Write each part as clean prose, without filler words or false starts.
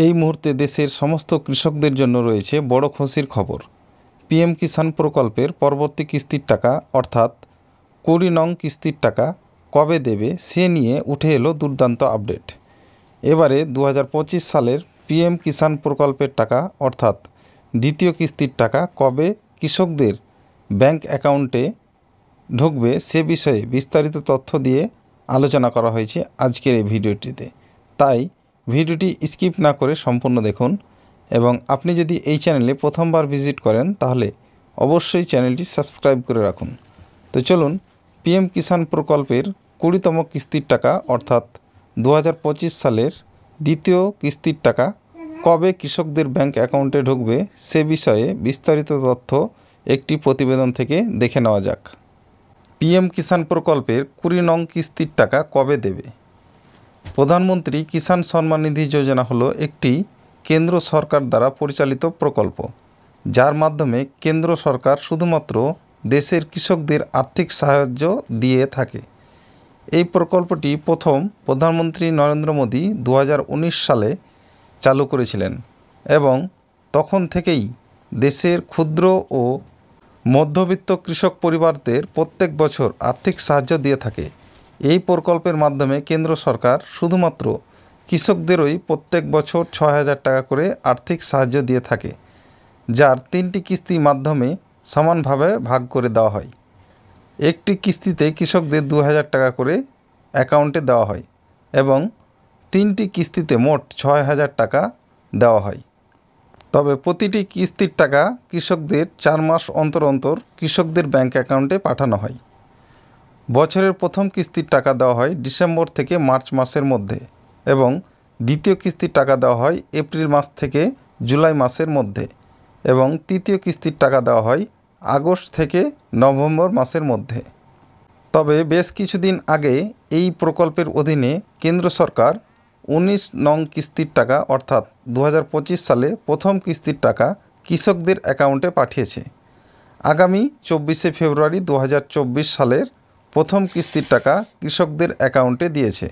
এই মুহূর্তে দেশের সমস্ত কৃষকদের জন্য রয়েছে বড় খুশির খবর। পিএম কিষাণ প্রকল্পের পরবর্তী কিস্তির টাকা অর্থাৎ 20 নং কিস্তির টাকা কবে দেবে সে নিয়ে উঠে এলো দুর্দান্ত আপডেট। এবারে 2025 সালের পিএম কিষাণ প্রকল্পের টাকা অর্থাৎ দ্বিতীয় কিস্তির টাকা কবে কৃষকদের ব্যাংক অ্যাকাউন্টে ঢুকবে সে বিষয়ে বিস্তারিত তথ্য দিয়ে আলোচনা করা হয়েছে আজকের এই ভিডিওটিতে। তাই ভিডিওটি স্কিপ না করে সম্পূর্ণ দেখুন এবং আপনি যদি এই চ্যানেলে প্রথমবার ভিজিট করেন তাহলে অবশ্যই চ্যানেলটি সাবস্ক্রাইব করে রাখুন। তো চলুন পিএম কিষাণ প্রকল্পের 20তম কিস্তির টাকা অর্থাৎ 2025 সালের দ্বিতীয় কিস্তির টাকা কবে কৃষকদের ব্যাংক অ্যাকাউন্টে ঢুকবে সে বিষয়ে বিস্তারিত তথ্য একটি প্রতিবেদন থেকে দেখে নেওয়া যাক। পিএম কিষাণ প্রকল্পের 20 নং কিস্তির টাকা কবে দেবে? প্রধানমন্ত্রী কিষাণ সম্মান নিধি যোজনা হলো একটি কেন্দ্র সরকার দ্বারা পরিচালিত প্রকল্প, যার মাধ্যমে কেন্দ্র সরকার শুধুমাত্র দেশের কৃষকদের আর্থিক সাহায্য দিয়ে থাকে। এই প্রকল্পটি প্রথম প্রধানমন্ত্রী নরেন্দ্র মোদী 2019 সালে চালু করেছিলেন এবং তখন থেকেই দেশের ক্ষুদ্র ও মধ্যবিত্ত কৃষক পরিবারদের প্রত্যেক বছর আর্থিক সাহায্য দিয়ে থাকে। এই প্রকল্পের মাধ্যমে কেন্দ্র সরকার শুধুমাত্র কৃষকদেরই প্রত্যেক বছর 6,000 টাকা করে আর্থিক সাহায্য দিয়ে থাকে, যার 3টি কিস্তির মাধ্যমে সমানভাবে ভাগ করে দেওয়া হয়। একটি কিস্তিতে কৃষকদের 2,000 টাকা করে অ্যাকাউন্টে দেওয়া হয় এবং 3টি কিস্তিতে মোট 6,000 টাকা দেওয়া হয়। তবে প্রতিটি কিস্তির টাকা কৃষকদের 4 মাস অন্তর অন্তর কৃষকদের ব্যাংক অ্যাকাউন্টে পাঠানো হয়। বছরের প্রথম কিস্তির টাকা দেওয়া হয় ডিসেম্বর থেকে মার্চ মাসের মধ্যে এবং দ্বিতীয় কিস্তির টাকা দেওয়া হয় এপ্রিল মাস থেকে জুলাই মাসের মধ্যে এবং তৃতীয় কিস্তির টাকা দেওয়া হয় আগস্ট থেকে নভেম্বর মাসের মধ্যে। তবে বেশ কিছুদিন আগে এই প্রকল্পের অধীনে কেন্দ্র সরকার 19 নং কিস্তির টাকা অর্থাৎ 2025 সালে প্রথম কিস্তির টাকা কৃষকদের অ্যাকাউন্টে পাঠিয়েছে। আগামী 24শে ফেব্রুয়ারি 2024 সালের প্রথম কিস্তির টাকা কৃষকদের অ্যাকাউন্টে দিয়েছে।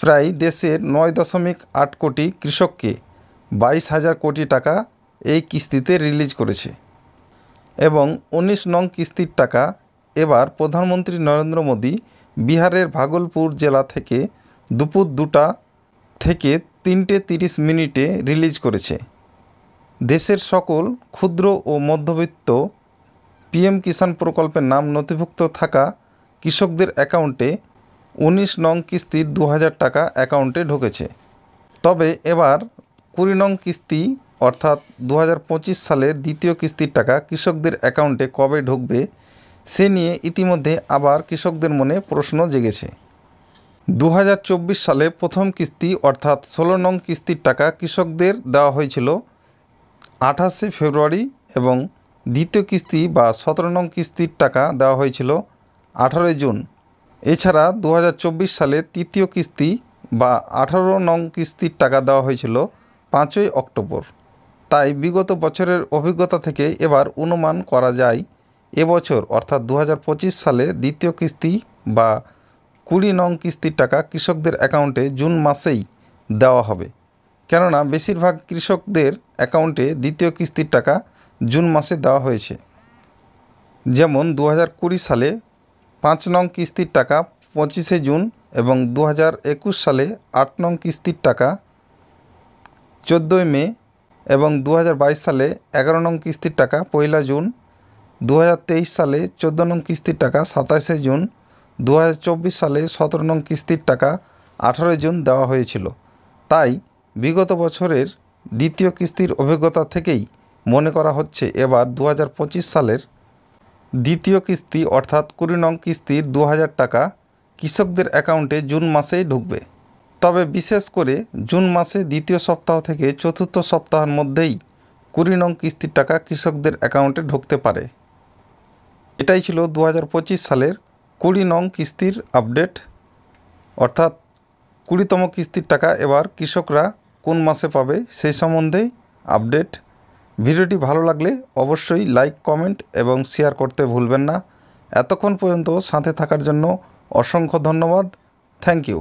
প্রায় দেশের 9.8 কোটি কৃষককে 22,000 কোটি টাকা এই কিস্তিতে রিলিজ করেছে এবং 19 নং কিস্তির টাকা এবার প্রধানমন্ত্রী নরেন্দ্র মোদী বিহারের ভাগলপুর জেলা থেকে দুপুর 2টা থেকে 3:30 মিনিটে রিলিজ করেছে। দেশের সকল ক্ষুদ্র ও মধ্যবিত্ত পিএম কিষাণ প্রকল্পের নাম নথিভুক্ত থাকা কৃষকদের অ্যাকাউন্টে 19 নং কিস্তির 2,000 টাকা অ্যাকাউন্টে ঢুকেছে। তবে এবার 20 নং কিস্তি অর্থাৎ 2025 সালের দ্বিতীয় কিস্তির টাকা কৃষকদের অ্যাকাউন্টে কবে ঢুকবে সে নিয়ে ইতিমধ্যে আবার কৃষকদের মনে প্রশ্ন জেগেছে। 2024 সালে প্রথম কিস্তি অর্থাৎ 16 নং কিস্তির টাকা কৃষকদের দেওয়া হয়েছিল 28শে ফেব্রুয়ারি এবং দ্বিতীয় কিস্তি বা 17 নং কিস্তির টাকা দেওয়া হয়েছিল 18 জুন। এছাড়া 2024 সালে তৃতীয় কিস্তি বা 18 নং কিস্তির টাকা দেওয়া হয়েছিল 5ই অক্টোবর। তাই বিগত বছরের অভিজ্ঞতা থেকে এবার অনুমান করা যায় এবছর অর্থাৎ 2025 সালে দ্বিতীয় কিস্তি বা 20 নং কিস্তির টাকা কৃষকদের অ্যাকাউন্টে জুন মাসেই দেওয়া হবে, কেননা বেশিরভাগ কৃষকদের অ্যাকাউন্টে দ্বিতীয় কিস্তির টাকা জুন মাসে দেওয়া হয়েছে। যেমন 2020 সালে 5 নং কিস্তির টাকা 25শে জুন এবং 2021 সালে 8 নং কিস্তির টাকা 14ই মে এবং 2022 সালে 11 নং কিস্তির টাকা 1 জুন, 2023 সালে 14 নং কিস্তির টাকা 27শে জুন, 2024 সালে 17 নং কিস্তির টাকা 18 জুন দেওয়া হয়েছিল। তাই বিগত বছরের দ্বিতীয় কিস্তির অভিজ্ঞতা থেকেই মনে করা হচ্ছে এবার 2025 সালের দ্বিতীয় কিস্তি অর্থাৎ 20 নং কিস্তির 2,000 টাকা কৃষকদের অ্যাকাউন্টে জুন মাসেই ঢুকবে। তবে বিশেষ করে জুন মাসে দ্বিতীয় সপ্তাহ থেকে চতুর্থ সপ্তাহের মধ্যেই 20 নং কিস্তির টাকা কৃষকদের অ্যাকাউন্টে ঢুকতে পারে। এটাই ছিল 2025 সালের 20 নং কিস্তির আপডেট, অর্থাৎ 20তম কিস্তির টাকা এবার কৃষকরা কোন মাসে পাবে সেই সম্বন্ধেই আপডেট। ভিডিওটি ভালো লাগলে অবশ্যই লাইক, কমেন্ট এবং শেয়ার করতে ভুলবেন না। এতক্ষণ পর্যন্ত সাথে থাকার জন্য অসংখ্য ধন্যবাদ। Thank you.